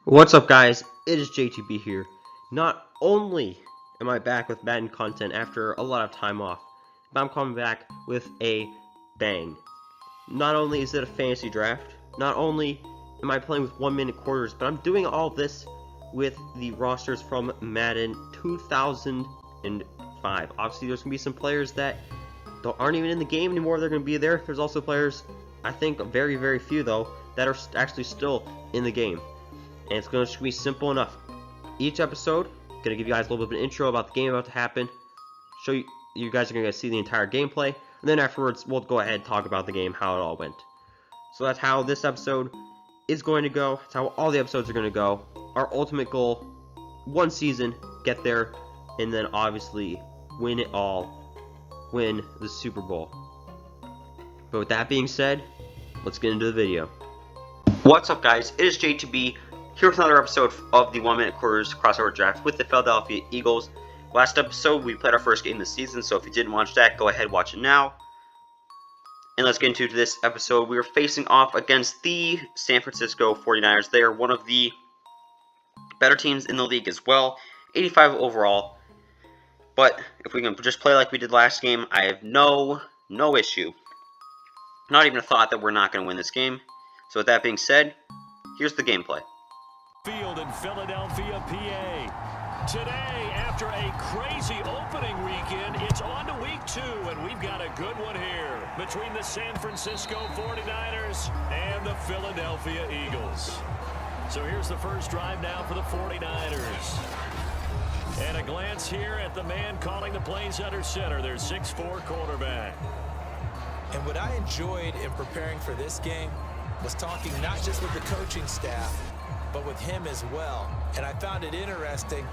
What's up, guys? It is JTB here. Not only am I back with Madden content after a lot of time off, but I'm coming back with a bang. Not only is it a fantasy draft, not only am I playing with 1-minute quarters, but I'm doing all this with the rosters from Madden 2005. Obviously, there's going to be some players that aren't even in the game anymore. They're going to be there. There's also players, I think very, very few though, that are actually still in the game. And it's going to be simple enough. Each episode, going to give you guys a little bit of an intro about the game about to happen. Show you guys are going to see the entire gameplay. And then afterwards, we'll go ahead and talk about the game, how it all went. So that's how this episode is going to go. That's how all the episodes are going to go. Our ultimate goal, one season, get there, and then obviously win it all. Win the Super Bowl. But with that being said, let's get into the video. What's up, guys? It is J2B. Here with another episode of the 1-minute quarters crossover draft with the Philadelphia Eagles. Last episode, we played our first game this season, so if you didn't watch that, go ahead and watch it now. And let's get into this episode. We are facing off against the San Francisco 49ers. They are one of the better teams in the league as well, 85 overall. But if we can just play like we did last game, I have no issue. Not even a thought that we're not going to win this game. So with that being said, here's the gameplay. Field in Philadelphia, PA. Today, after a crazy opening weekend, it's on to week 2, and we've got a good one here between the San Francisco 49ers and the Philadelphia Eagles. So here's the first drive now for the 49ers. And a glance here at the man calling the plays under center, their 6'4" quarterback. And what I enjoyed in preparing for this game was talking not just with the coaching staff, but with him as well. And I found it interesting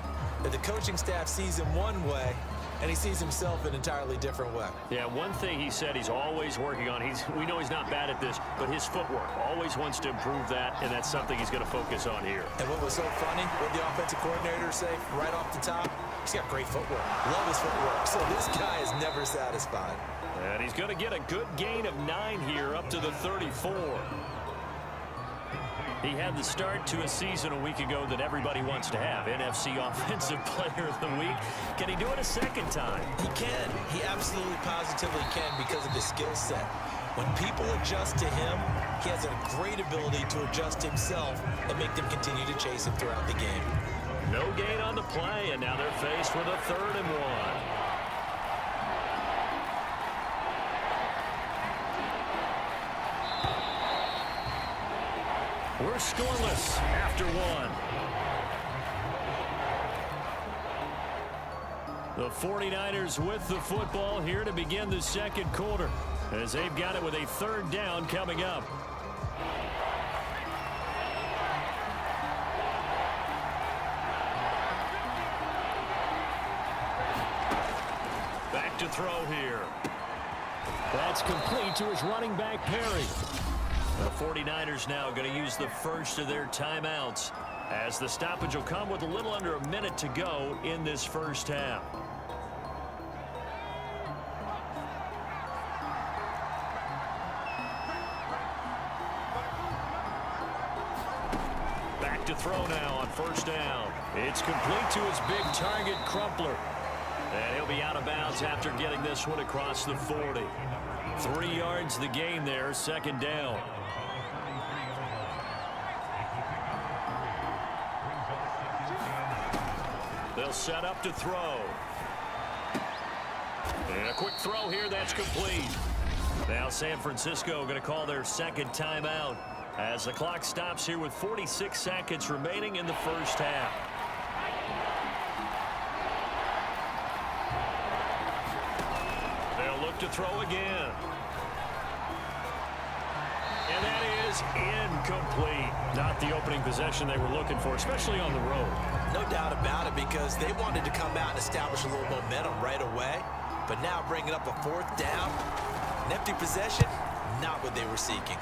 that the coaching staff sees him one way, and he sees himself an entirely different way. Yeah, one thing he said he's always working on, we know he's not bad at this, but his footwork, always wants to improve that, and that's something he's going to focus on here. And what was so funny, what the offensive coordinator say right off the top, he's got great footwork. Love his footwork. So this guy is never satisfied. And he's going to get a good gain of 9 here up to the 34. He had the start to a season a week ago that everybody wants to have. NFC Offensive Player of the Week. Can he do it a second time? He can. He absolutely positively can because of his skill set. When people adjust to him, he has a great ability to adjust himself and make them continue to chase him throughout the game. No gain on the play, and now they're faced with a 3rd and 1. We're scoreless after 1. The 49ers with the football here to begin the second quarter, as they've got it with a 3rd down coming up. Back to throw here. That's complete to his running back, Perry. The 49ers now going to use the first of their timeouts, as the stoppage will come with a little under a minute to go in this first half. Back to throw now on 1st down. It's complete to his big target, Crumpler. And he'll be out of bounds after getting this one across the 40. 3 yards the gain there, 2nd down. They'll set up to throw. And a quick throw here, that's complete. Now San Francisco going to call their 2nd timeout as the clock stops here with 46 seconds remaining in the first half. They'll look to throw again. And that is incomplete. Not the opening possession they were looking for, especially on the road. No doubt about it, because they wanted to come out and establish a little momentum right away. But now bringing up a 4th down, an empty possession, not what they were seeking.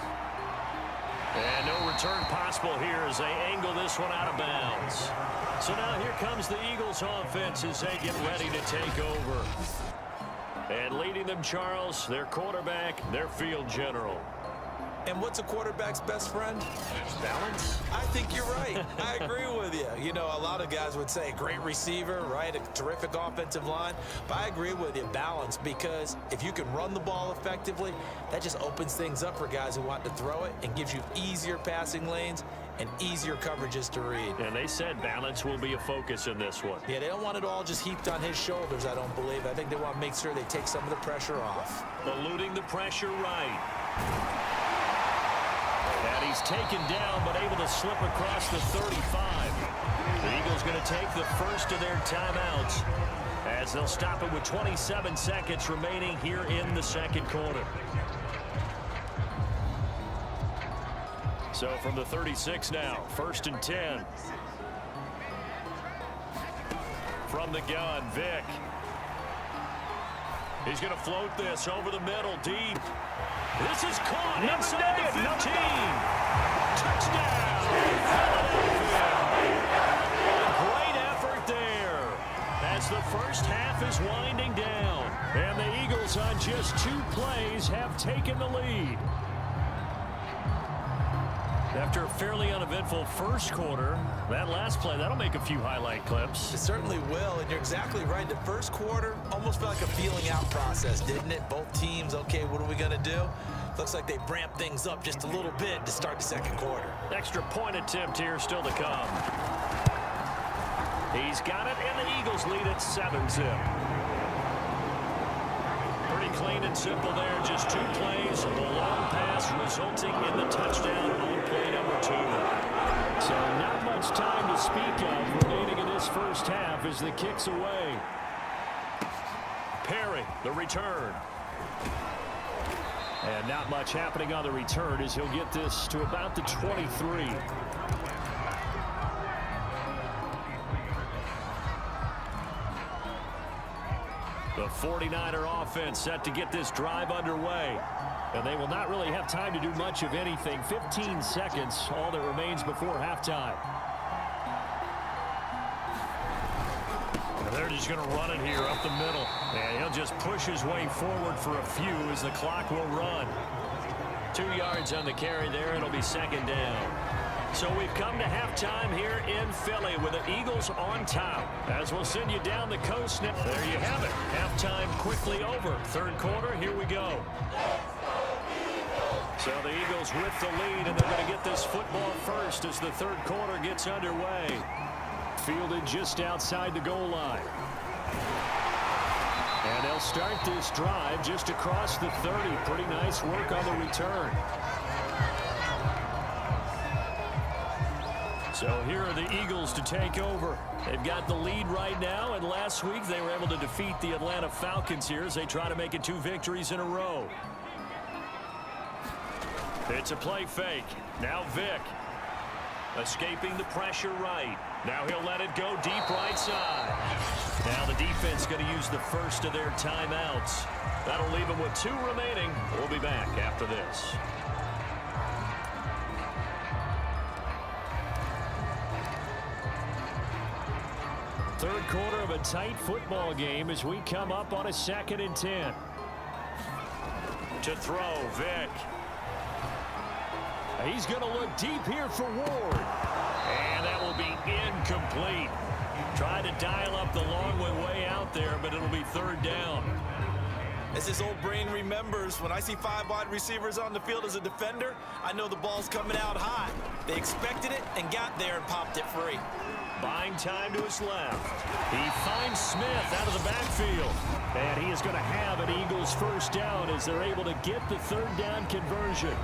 And no return possible here as they angle this one out of bounds. So now here comes the Eagles offense as they get ready to take over. And leading them, Charles, their quarterback, their field general. And what's a quarterback's best friend? Balance? I think you're right. I agree with you. You know, a lot of guys would say great receiver, right? A terrific offensive line. But I agree with you, balance, because if you can run the ball effectively, that just opens things up for guys who want to throw it and gives you easier passing lanes and easier coverages to read. And they said balance will be a focus in this one. Yeah, they don't want it all just heaped on his shoulders, I don't believe. I think they want to make sure they take some of the pressure off. Eluding the pressure right. And he's taken down, but able to slip across the 35. The Eagles going to take the first of their timeouts as they'll stop it with 27 seconds remaining here in the second quarter. So from the 36 now, 1st and 10. From the gun, Vick. He's going to float this over the middle, deep. This is caught inside the 15. Touchdown, Philadelphia. Great effort there as the first half is winding down. And the Eagles on just 2 plays have taken the lead. After a fairly uneventful first quarter, that last play, that'll make a few highlight clips. It certainly will, and you're exactly right. The first quarter almost felt like a feeling out process, didn't it? Both teams, okay, what are we going to do? Looks like they ramped things up just a little bit to start the second quarter. Extra point attempt here still to come. He's got it, and the Eagles lead at 7-zip. Pretty clean and simple there. Just 2 plays. The long pass resulting in the touchdown on play number 2. So not much time to speak of remaining in this first half as the kick's away. Perry, the return. And not much happening on the return as he'll get this to about the 23. The 49er offense set to get this drive underway. And they will not really have time to do much of anything. 15 seconds, all that remains before halftime. And they're just going to run it here up the middle. And he'll just push his way forward for a few as the clock will run. 2 yards on the carry there. It'll be 2nd down. So we've come to halftime here in Philly with the Eagles on top. As we'll send you down the coast. There you have it. Halftime quickly over. 3rd quarter, here we go. So the Eagles with the lead, and they're going to get this football first as the 3rd quarter gets underway. Fielded just outside the goal line. And they'll start this drive just across the 30. Pretty nice work on the return. So here are the Eagles to take over. They've got the lead right now, and last week they were able to defeat the Atlanta Falcons here as they try to make it 2 victories in a row. It's a play fake. Now Vick. Escaping the pressure right. Now he'll let it go deep right side. Now the defense going to use the first of their timeouts. That'll leave them with 2 remaining. We'll be back after this. Third quarter of a tight football game as we come up on a 2nd and 10. To throw, Vick. He's going to look deep here for Ward. And that will be incomplete. Tried to dial up the long way out there, but it'll be 3rd down. As his old brain remembers, when I see 5 wide receivers on the field as a defender, I know the ball's coming out hot. They expected it and got there and popped it free. Buying time to his left. He finds Smith out of the backfield. And he is going to have an Eagles 1st down as they're able to get the 3rd down conversion.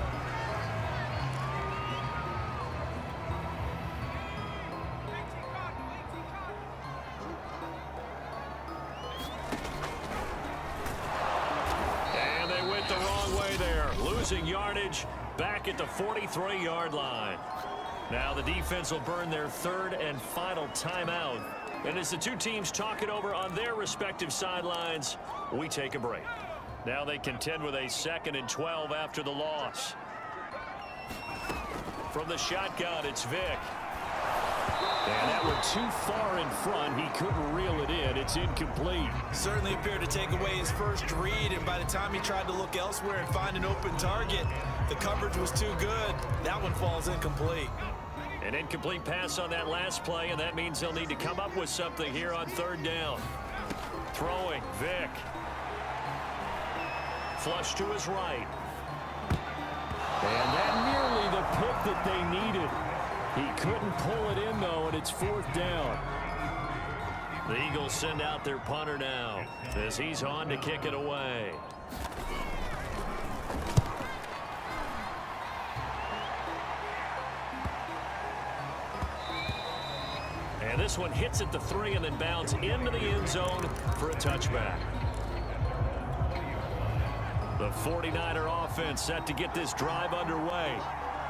And they went the wrong way there. Losing yardage back at the 43-yard line. Now the defense will burn their 3rd and final timeout. And as the 2 teams talk it over on their respective sidelines, we take a break. Now they contend with a 2nd and 12 after the loss. From the shotgun, it's Vick. And that one too far in front. He couldn't reel it in. It's incomplete. Certainly appeared to take away his first read, and by the time he tried to look elsewhere and find an open target, the coverage was too good. That one falls incomplete. An incomplete pass on that last play, and that means they'll need to come up with something here on third down. Throwing, Vick. Flush to his right. And that nearly the pick that they needed. He couldn't pull it in, though, and it's fourth down. The Eagles send out their punter now as he's on to kick it away. And this one hits at the 3 and then bounds into the end zone for a touchback. The 49er offense set to get this drive underway.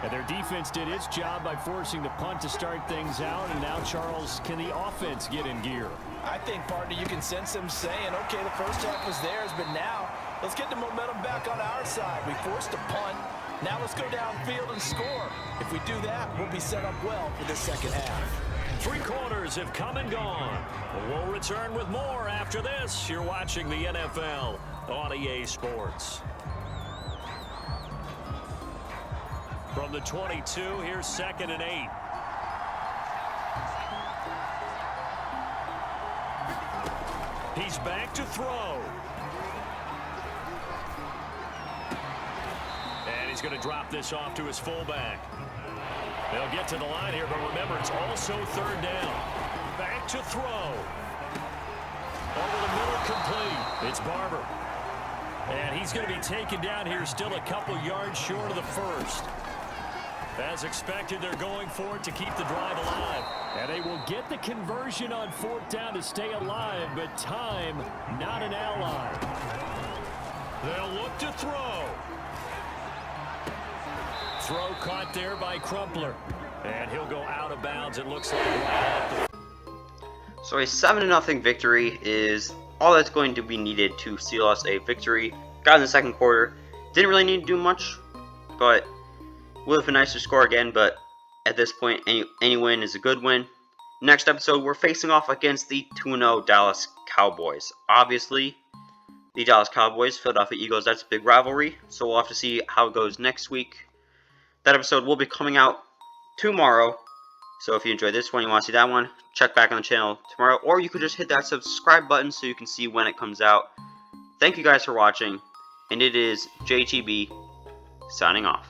And their defense did its job by forcing the punt to start things out. And now, Charles, can the offense get in gear? I think, partner, you can sense them saying, okay, the first half was theirs, but now let's get the momentum back on our side. We forced a punt. Now let's go downfield and score. If we do that, we'll be set up well for the second half. 3 quarters have come and gone. We'll return with more after this. You're watching the NFL on EA Sports. From the 22, here's 2nd and 8. He's back to throw. And he's going to drop this off to his fullback. They'll get to the line here, but remember, it's also third down. Back to throw. Over the middle, complete. It's Barber. And he's going to be taken down here, still a couple yards short of the first. As expected, they're going for it to keep the drive alive. And they will get the conversion on 4th down to stay alive, but time, not an ally. They'll look to throw. Throw caught there by Crumpler. And he'll go out of bounds, it looks like. So a 7-0 victory is all that's going to be needed to seal us a victory. Got in the second quarter. Didn't really need to do much, but would have been nice to score again, but at this point, any win is a good win. Next episode, we're facing off against the 2-0 Dallas Cowboys. Obviously, the Dallas Cowboys, Philadelphia Eagles, that's a big rivalry, so we'll have to see how it goes next week. That episode will be coming out tomorrow, so if you enjoyed this one, you want to see that one, check back on the channel tomorrow, or you could just hit that subscribe button so you can see when it comes out. Thank you guys for watching, and it is JTB signing off.